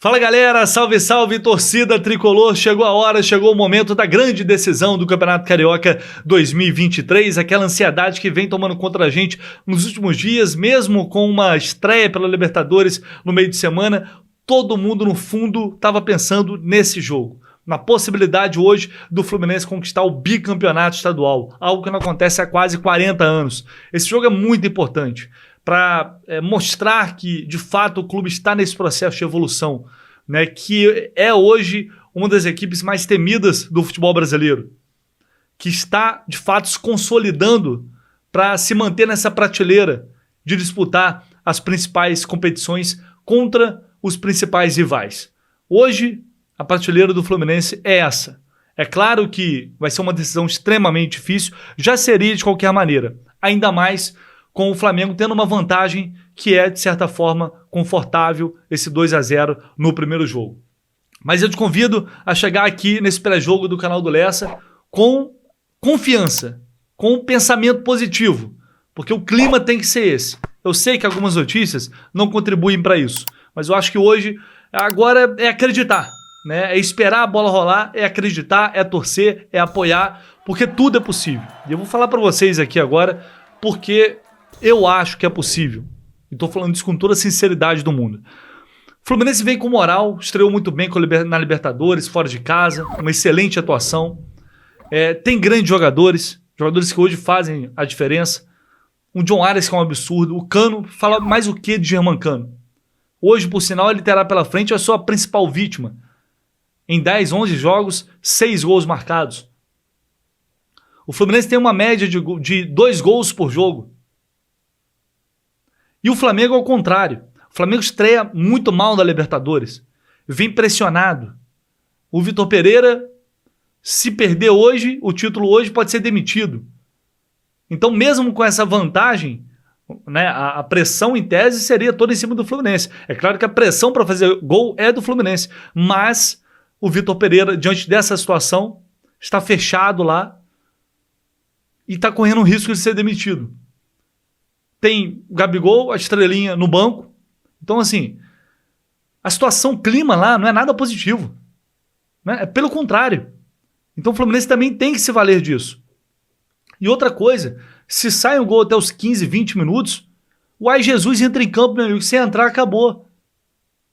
Fala galera, salve salve torcida tricolor, chegou a hora, chegou o momento da grande decisão do Campeonato Carioca 2023, aquela ansiedade que vem tomando conta da gente nos últimos dias, mesmo com uma estreia pela Libertadores no meio de semana, todo mundo no fundo estava pensando nesse jogo, na possibilidade hoje do Fluminense conquistar o bicampeonato estadual, algo que não acontece há quase 40 anos. Esse jogo é muito importante para mostrar que, de fato, o clube está nesse processo de evolução, né, que é hoje uma das equipes mais temidas do futebol brasileiro, que está, de fato, se consolidando para se manter nessa prateleira de disputar as principais competições contra os principais rivais. Hoje, a prateleira do Fluminense é essa. É claro que vai ser uma decisão extremamente difícil, já seria de qualquer maneira, ainda mais com o Flamengo tendo uma vantagem que é, de certa forma, confortável, esse 2-0 no primeiro jogo. Mas eu te convido a chegar aqui nesse pré-jogo do canal do Lessa com confiança, com pensamento positivo, porque o clima tem que ser esse. Eu sei que algumas notícias não contribuem para isso, mas eu acho que hoje, agora é acreditar, né? É esperar a bola rolar, é acreditar, é torcer, é apoiar, porque tudo é possível. E eu vou falar para vocês aqui agora, porque eu acho que é possível. E estou falando isso com toda a sinceridade do mundo. O Fluminense vem com moral, estreou muito bem na Libertadores, fora de casa, uma excelente atuação. Tem grandes jogadores que hoje fazem a diferença. O John Arias, que é um absurdo. O Cano, fala mais o que de Germancano? Hoje, por sinal, ele terá pela frente a sua principal vítima. Em 10, 11 jogos, 6 gols marcados. O Fluminense tem uma média de 2 gols por jogo. E o Flamengo ao contrário. O Flamengo estreia muito mal na Libertadores. Vem pressionado. O Vitor Pereira, se perder hoje, o título hoje pode ser demitido. Então, mesmo com essa vantagem, né, a pressão em tese seria toda em cima do Fluminense. É claro que a pressão para fazer gol é do Fluminense. Mas o Vitor Pereira, diante dessa situação, está fechado lá e está correndo o risco de ser demitido. Tem o Gabigol, a estrelinha no banco. Então, assim, a situação clima lá não é nada positivo, né? É pelo contrário. Então, o Fluminense também tem que se valer disso. E outra coisa, se sai um gol até os 15, 20 minutos, o Ai Jesus entra em campo, meu amigo. Se entrar, acabou.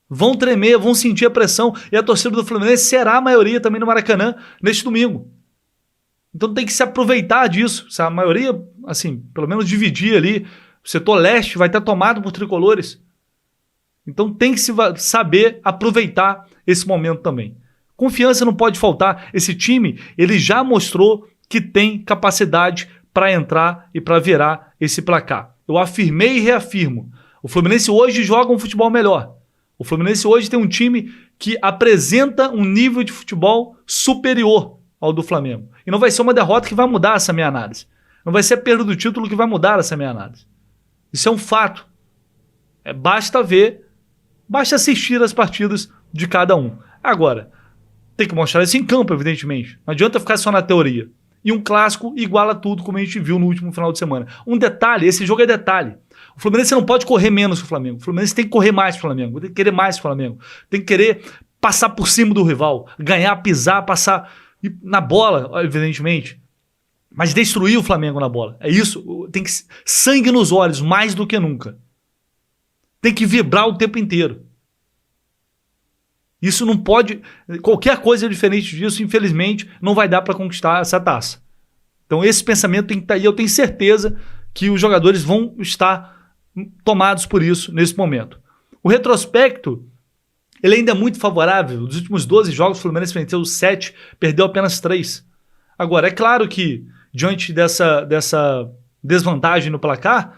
Vão tremer, vão sentir a pressão. E a torcida do Fluminense será a maioria também no Maracanã neste domingo. Então, tem que se aproveitar disso. A maioria, assim, pelo menos dividir ali. O setor leste vai estar tomado por tricolores. Então tem que se saber aproveitar esse momento também. Confiança não pode faltar. Esse time, ele já mostrou que tem capacidade para entrar e para virar esse placar. Eu afirmei e reafirmo. O Fluminense hoje joga um futebol melhor. O Fluminense hoje tem um time que apresenta um nível de futebol superior ao do Flamengo. E não vai ser uma derrota que vai mudar essa minha análise. Não vai ser a perda do título que vai mudar essa minha análise. Isso é um fato. Basta ver, basta assistir as partidas de cada um. Agora, tem que mostrar isso em campo, evidentemente. Não adianta ficar só na teoria. E um clássico iguala tudo, como a gente viu no último final de semana. Um detalhe, esse jogo é detalhe. O Fluminense não pode correr menos que o Flamengo. O Fluminense tem que correr mais que o Flamengo. Tem que querer mais que o Flamengo. Tem que querer passar por cima do rival. Ganhar, pisar, passar na bola, evidentemente. Mas destruir o Flamengo na bola. É isso. Tem que sangue nos olhos, mais do que nunca. Tem que vibrar o tempo inteiro. Isso não pode... Qualquer coisa diferente disso, infelizmente, não vai dar para conquistar essa taça. Então esse pensamento tem que estar aí. Eu tenho certeza que os jogadores vão estar tomados por isso nesse momento. O retrospecto, ele ainda é muito favorável. Dos últimos 12 jogos, o Fluminense venceu 7, perdeu apenas 3. Agora, é claro que diante dessa desvantagem no placar,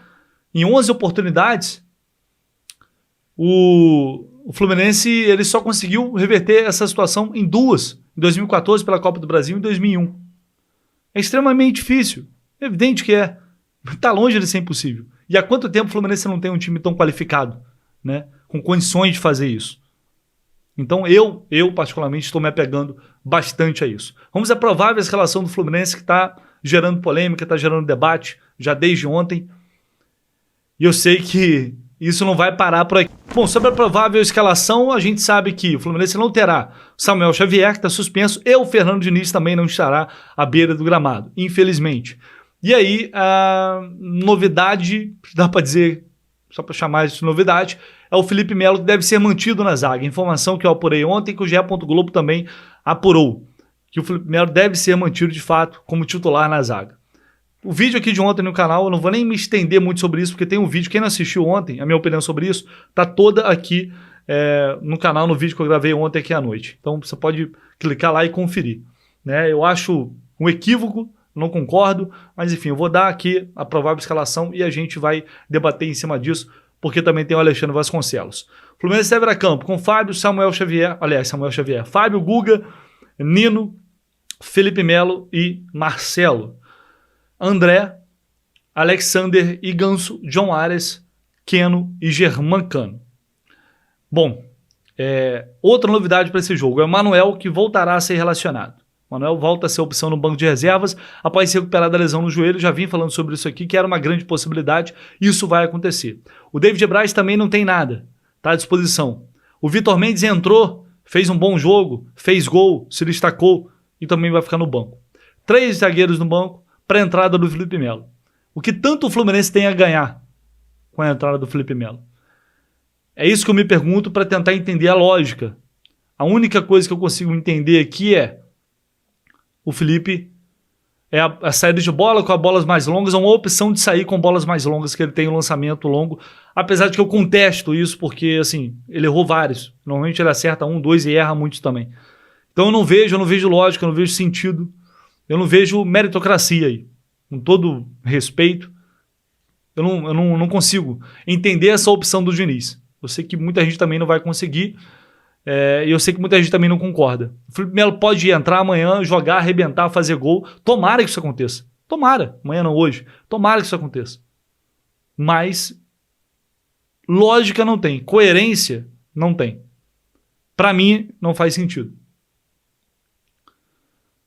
em 11 oportunidades, o Fluminense ele só conseguiu reverter essa situação em 2, em 2014 pela Copa do Brasil e em 2001. É extremamente difícil, é evidente que é, está longe de ser impossível. E há quanto tempo o Fluminense não tem um time tão qualificado, né, com condições de fazer isso? Então eu particularmente estou me apegando bastante a isso. Vamos à provável escalação do Fluminense que está gerando polêmica, está gerando debate já desde ontem. E eu sei que Isso não vai parar por aqui. Bom, sobre a provável escalação, a gente sabe que o Fluminense não terá Samuel Xavier, que está suspenso, e o Fernando Diniz também não estará à beira do gramado, infelizmente. E aí, a novidade, dá para dizer, só para chamar isso de novidade, é o Felipe Melo, que deve ser mantido na zaga. Informação que eu apurei ontem, que o GE. Globo também apurou, que o Felipe Melo deve ser mantido de fato como titular na zaga. O vídeo aqui de ontem no canal, eu não vou nem me estender muito sobre isso, porque tem um vídeo, quem não assistiu ontem, a minha opinião sobre isso, tá toda aqui no canal, no vídeo que eu gravei ontem aqui à noite. Então você pode clicar lá e conferir. Né? Eu acho um equívoco, não concordo, mas enfim, eu vou dar aqui a provável escalação e a gente vai debater em cima disso, porque também tem o Alexandre Vasconcelos. O Fluminense deve ir a campo com Fábio, Samuel Xavier, Fábio, Guga, Nino, Felipe Melo e Marcelo. André, Alexander e Ganso, John Ares, Keno e Germancano. Bom, outra novidade para esse jogo é o Manuel, que voltará a ser relacionado. O Manuel volta a ser opção no banco de reservas após se recuperar da lesão no joelho. Já vim falando sobre isso aqui, que era uma grande possibilidade. Isso vai acontecer. O David Braz também não tem nada. Está à disposição. O Vitor Mendes entrou, fez um bom jogo, fez gol, se destacou e também vai ficar no banco. 3 zagueiros no banco para a entrada do Felipe Melo. O que tanto o Fluminense tem a ganhar com a entrada do Felipe Melo? É isso que eu me pergunto para tentar entender a lógica. A única coisa que eu consigo entender aqui é o Felipe a saída de bola com as bolas mais longas, é uma opção de sair com bolas mais longas, que ele tem um lançamento longo, apesar de que eu contesto isso, porque assim, ele errou vários. Normalmente ele acerta 1, 2 e erra muitos também. Então eu não vejo lógica, eu não vejo sentido. Eu não vejo meritocracia aí. Com todo respeito, eu não consigo entender essa opção do Diniz. Eu sei que muita gente também não vai conseguir, e eu sei que muita gente também não concorda. O Felipe Melo pode entrar amanhã, jogar, arrebentar, fazer gol. Tomara que isso aconteça. Tomara. Amanhã não, hoje. Tomara que isso aconteça. Mas lógica não tem. Coerência não tem. Para mim, não faz sentido.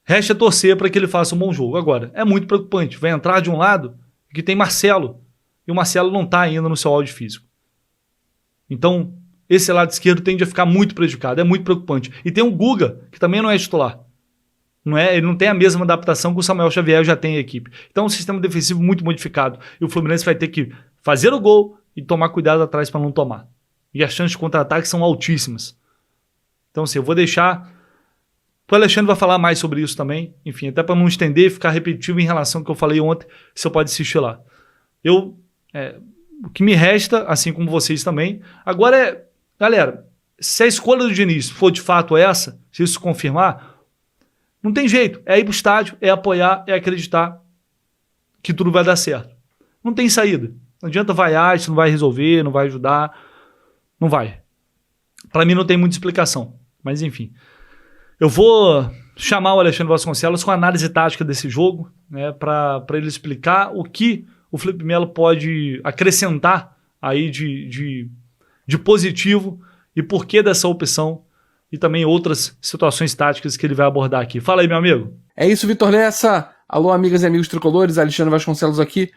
Resta torcer para que ele faça um bom jogo. Agora, é muito preocupante. Vai entrar de um lado que tem Marcelo. E o Marcelo não está ainda no seu auge físico. Então, esse lado esquerdo tende a ficar muito prejudicado. É muito preocupante. E tem o Guga, que também não é titular. Ele não tem a mesma adaptação que o Samuel Xavier já tem em equipe. Então, é um sistema defensivo muito modificado. E o Fluminense vai ter que fazer o gol e tomar cuidado atrás para não tomar. E as chances de contra-ataque são altíssimas. Então, assim, eu vou deixar... O Alexandre vai falar mais sobre isso também. Enfim, até para não estender e ficar repetitivo em relação ao que eu falei ontem, você pode assistir lá. O que me resta, assim como vocês também, agora galera, se a escolha do Diniz for de fato essa, se isso confirmar, não tem jeito. É ir pro estádio, é apoiar, é acreditar que tudo vai dar certo. Não tem saída. Não adianta vaiar, isso não vai resolver, não vai ajudar. Não vai. Para mim não tem muita explicação. Mas enfim. Eu vou chamar o Alexandre Vasconcelos com a análise tática desse jogo, né, para ele explicar o que o Felipe Melo pode acrescentar aí de positivo e por que dessa opção e também outras situações táticas que ele vai abordar aqui. Fala aí, meu amigo. É isso, Vitor Lessa. Alô, amigas e amigos tricolores, Alexandre Vasconcelos aqui.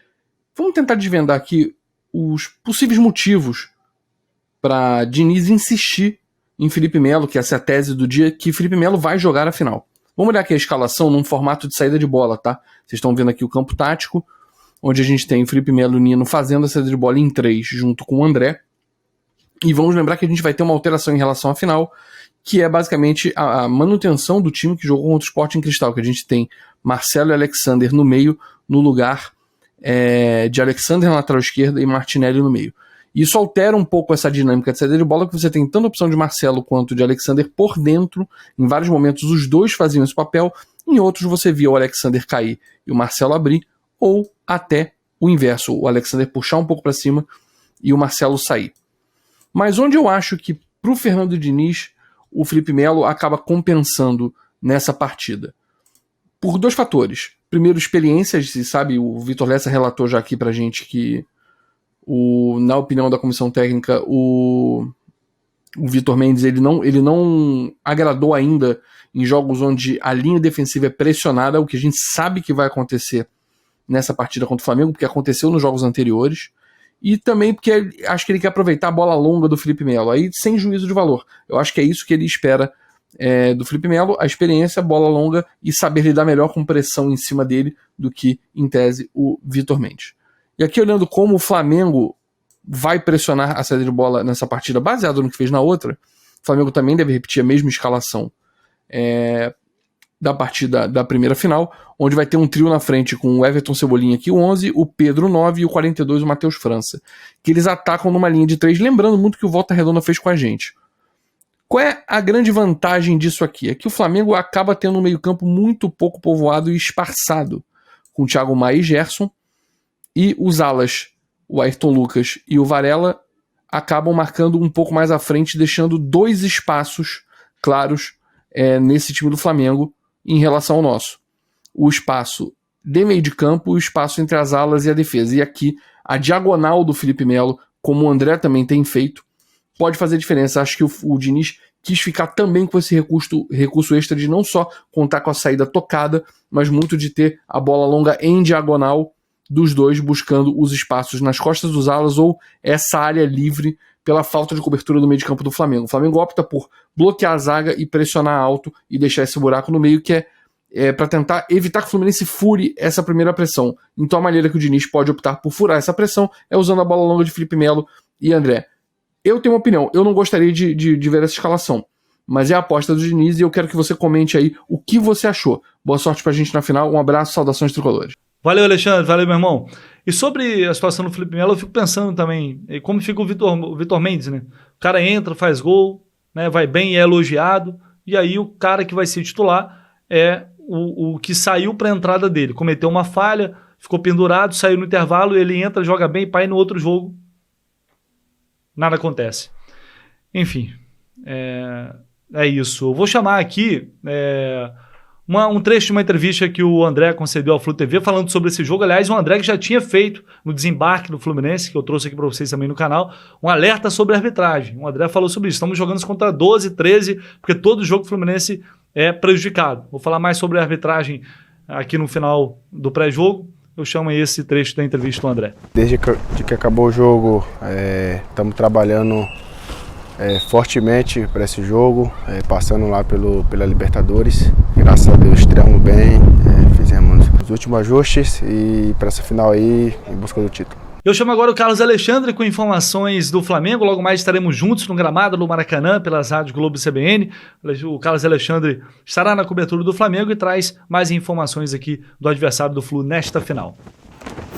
Vamos tentar desvendar aqui os possíveis motivos para Diniz insistir em Felipe Melo, que essa é a tese do dia, que Felipe Melo vai jogar a final. Vamos olhar aqui a escalação num formato de saída de bola, tá? Vocês estão vendo aqui o campo tático, onde a gente tem o Felipe Melo e o Nino fazendo a saída de bola em 3, junto com o André. E vamos lembrar que a gente vai ter uma alteração em relação à final, que é basicamente a manutenção do time que jogou contra o Sporting Cristal, que a gente tem Marcelo e Alexander no meio, no lugar de Alexander na lateral esquerda e Martinelli no meio. Isso altera um pouco essa dinâmica de saída de bola, que você tem tanto a opção de Marcelo quanto de Alexander por dentro. Em vários momentos os dois faziam esse papel, em outros você via o Alexander cair e o Marcelo abrir, ou até o inverso, o Alexander puxar um pouco para cima e o Marcelo sair. Mas onde eu acho que pro Fernando Diniz o Felipe Melo acaba compensando nessa partida? Por 2 fatores. Primeiro, experiências, se sabe, o Vitor Lessa relatou já aqui pra gente que na opinião da comissão técnica, o Vitor Mendes ele não agradou ainda em jogos onde a linha defensiva é pressionada, o que a gente sabe que vai acontecer nessa partida contra o Flamengo, porque aconteceu nos jogos anteriores, e também porque acho que ele quer aproveitar a bola longa do Felipe Melo, aí sem juízo de valor. Eu acho que é isso que ele espera do Felipe Melo, a experiência, bola longa e saber lidar melhor com pressão em cima dele do que, em tese, o Vitor Mendes. E aqui olhando como o Flamengo vai pressionar a saída de bola nessa partida, baseado no que fez na outra, o Flamengo também deve repetir a mesma escalação da partida da primeira final, onde vai ter um trio na frente com o Everton Cebolinha aqui, o 11, o Pedro 9 e o 42, o Matheus França, que eles atacam numa linha de 3, lembrando muito que o Volta Redonda fez com a gente. Qual é a grande vantagem disso aqui? É que o Flamengo acaba tendo um meio-campo muito pouco povoado e esparçado, com o Thiago Maia e Gerson, e os alas, o Ayrton Lucas e o Varela, acabam marcando um pouco mais à frente, deixando 2 espaços claros nesse time do Flamengo em relação ao nosso. O espaço de meio de campo e o espaço entre as alas e a defesa. E aqui, a diagonal do Felipe Melo, como o André também tem feito, pode fazer diferença. Acho que o Diniz quis ficar também com esse recurso extra de não só contar com a saída tocada, mas muito de ter a bola longa em diagonal dos dois, buscando os espaços nas costas dos alas ou essa área livre pela falta de cobertura do meio de campo do Flamengo. O Flamengo opta por bloquear a zaga e pressionar alto e deixar esse buraco no meio, que é para tentar evitar que o Fluminense fure essa primeira pressão. Então a maneira que o Diniz pode optar por furar essa pressão é usando a bola longa de Felipe Melo e André. Eu tenho uma opinião, eu não gostaria de ver essa escalação, mas é a aposta do Diniz e eu quero que você comente aí o que você achou. Boa sorte pra gente na final, um abraço, saudações tricolores. Valeu, Alexandre, valeu, meu irmão. E sobre a situação do Felipe Melo, eu fico pensando também, como fica o Vitor Mendes, né? O cara entra, faz gol, né? Vai bem e é elogiado, e aí o cara que vai ser titular é o que saiu para a entrada dele. Cometeu uma falha, ficou pendurado, saiu no intervalo, ele entra, joga bem, pai no outro jogo. Nada acontece. Enfim, é isso. Eu vou chamar aqui um trecho de uma entrevista que o André concedeu ao Flu TV falando sobre esse jogo. Aliás, o André que já tinha feito no desembarque do Fluminense, que eu trouxe aqui para vocês também no canal, um alerta sobre a arbitragem. O André falou sobre isso. Estamos jogando contra 12, 13, porque todo jogo Fluminense é prejudicado. Vou falar mais sobre a arbitragem aqui no final do pré-jogo. Eu chamo aí esse trecho da entrevista do André. Desde que acabou o jogo, estamos trabalhando fortemente para esse jogo, passando lá pela Libertadores. Graças a Deus estreamos bem, fizemos os últimos ajustes e para essa final aí, em busca do título. Eu chamo agora o Carlos Alexandre com informações do Flamengo. Logo mais estaremos juntos no gramado do Maracanã pelas rádios Globo e CBN. O Carlos Alexandre estará na cobertura do Flamengo e traz mais informações aqui do adversário do Flu nesta final.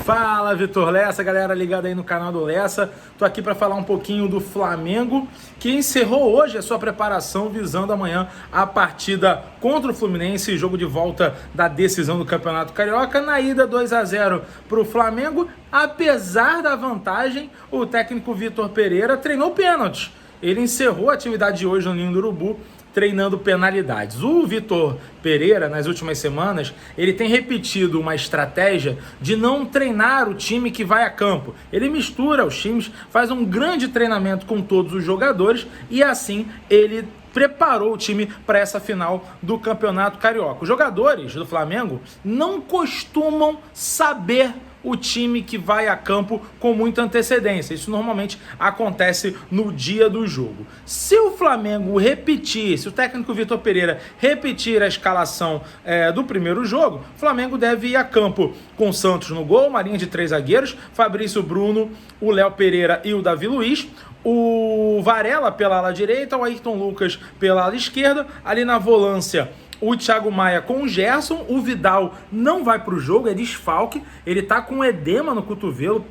Fala, Vitor Lessa, galera ligada aí no canal do Lessa. Tô aqui para falar um pouquinho do Flamengo, que encerrou hoje a sua preparação visando amanhã a partida contra o Fluminense, jogo de volta da decisão do Campeonato Carioca. Na ida 2-0 para o Flamengo, apesar da vantagem, o técnico Vitor Pereira treinou pênaltis. Ele encerrou a atividade de hoje no Ninho do Urubu, treinando penalidades. O Vitor Pereira, nas últimas semanas, ele tem repetido uma estratégia de não treinar o time que vai a campo. Ele mistura os times, faz um grande treinamento com todos os jogadores e assim ele preparou o time para essa final do Campeonato Carioca. Os jogadores do Flamengo não costumam saber o time que vai a campo com muita antecedência. Isso normalmente acontece no dia do jogo. Se o Flamengo repetir, se o técnico Vitor Pereira repetir a escalação do primeiro jogo, o Flamengo deve ir a campo com o Santos no gol, uma linha de 3 zagueiros, Fabrício Bruno, o Léo Pereira e o Davi Luiz, o Varela pela ala direita, o Ayrton Lucas pela ala esquerda, ali na volância o Thiago Maia com o Gerson. O Vidal não vai para o jogo, é desfalque, ele tá com edema no cotovelo,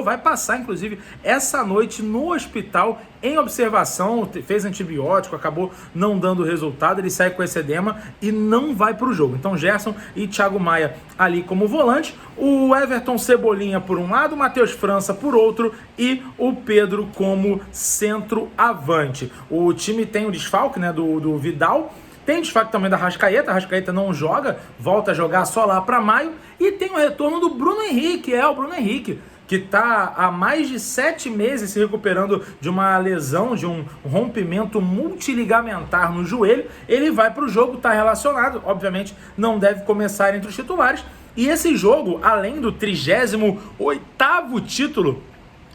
vai passar inclusive essa noite no hospital em observação, fez antibiótico, acabou não dando resultado, ele sai com esse edema e não vai para o jogo. Então Gerson e Thiago Maia ali como volante, o Everton Cebolinha por um lado, o Matheus França por outro e o Pedro como centroavante. O time tem o desfalque, né, do Vidal. Tem desfalque também da Arrascaeta. A Arrascaeta não joga, volta a jogar só lá para maio. E tem o retorno do Bruno Henrique, o Bruno Henrique, que está há mais de 7 meses se recuperando de uma lesão, de um rompimento multiligamentar no joelho. Ele vai para o jogo, está relacionado, obviamente não deve começar entre os titulares. E esse jogo, além do 38º título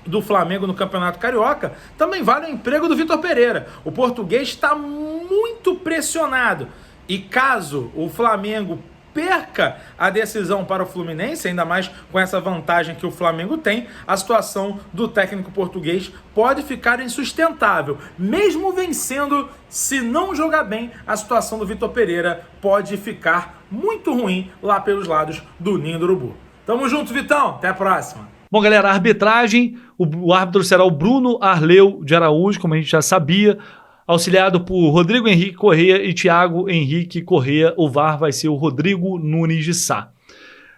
do Flamengo no Campeonato Carioca, também vale o emprego do Vitor Pereira. O português está muito pressionado. E caso o Flamengo perca a decisão para o Fluminense, ainda mais com essa vantagem que o Flamengo tem, a situação do técnico português pode ficar insustentável. Mesmo vencendo, se não jogar bem, a situação do Vitor Pereira pode ficar muito ruim lá pelos lados do Ninho do Urubu. Tamo junto, Vitão. Até a próxima. Bom, galera, a arbitragem, o árbitro será o Bruno Arleu de Araújo, como a gente já sabia, auxiliado por Rodrigo Henrique Correia e Thiago Henrique Correia. O VAR vai ser o Rodrigo Nunes de Sá.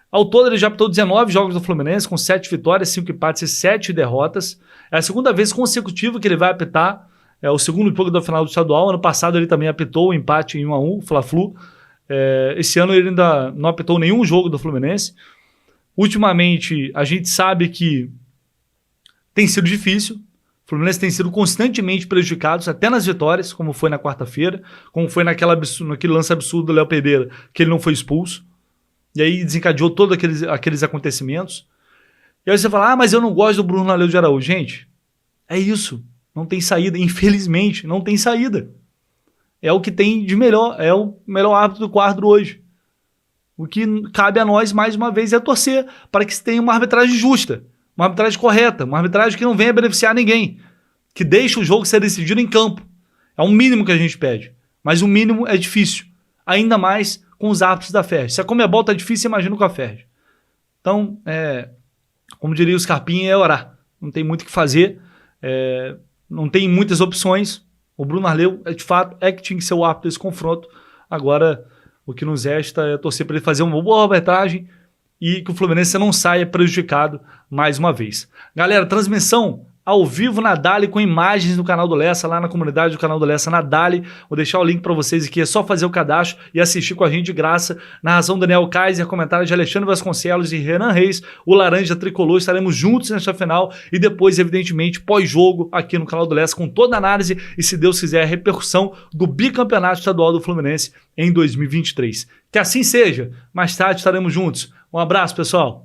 Ao todo, ele já apitou 19 jogos do Fluminense, com 7 vitórias, 5 empates e 7 derrotas. É a segunda vez consecutiva que ele vai apitar. É o segundo jogo da final do estadual. Ano passado ele também apitou o empate em 1-1, Fla-Flu. Esse ano ele ainda não apitou nenhum jogo do Fluminense. Ultimamente, a gente sabe que tem sido difícil. O Fluminense tem sido constantemente prejudicado, até nas vitórias, como foi na quarta-feira, como foi naquele lance absurdo do Léo Pereira, que ele não foi expulso. E aí desencadeou todos aqueles acontecimentos. E aí você fala, mas eu não gosto do Bruno Arleu de Araújo. Gente, é isso. Não tem saída. Infelizmente, não tem saída. É o que tem de melhor. É o melhor árbitro do quadro hoje. O que cabe a nós, mais uma vez, é torcer para que se tenha uma arbitragem justa, uma arbitragem correta, uma arbitragem que não venha beneficiar ninguém, que deixe o jogo ser decidido em campo. É o mínimo que a gente pede. Mas o mínimo é difícil. Ainda mais com os árbitros da FERJ. Se a Conmebol tá difícil, imagina com a FERJ. Então, como diria o Scarpinha, é orar. Não tem muito o que fazer. Não tem muitas opções. O Bruno Arleu, de fato, que tinha que ser o árbitro desse confronto. Agora, o que nos resta é torcer para ele fazer uma boa arbitragem e que o Fluminense não saia prejudicado mais uma vez. Galera, transmissão ao vivo na Dali com imagens no canal do Lessa, lá na comunidade do canal do Lessa na Dali. Vou deixar o link para vocês aqui, é só fazer o cadastro e assistir com a gente de graça. Narração Daniel Kaiser, comentário de Alexandre Vasconcelos e Renan Reis, o Laranja Tricolor. Estaremos juntos nesta final e depois, evidentemente, pós-jogo aqui no canal do Lessa com toda a análise e, se Deus quiser, a repercussão do bicampeonato estadual do Fluminense em 2023. Que assim seja. Mais tarde estaremos juntos. Um abraço, pessoal.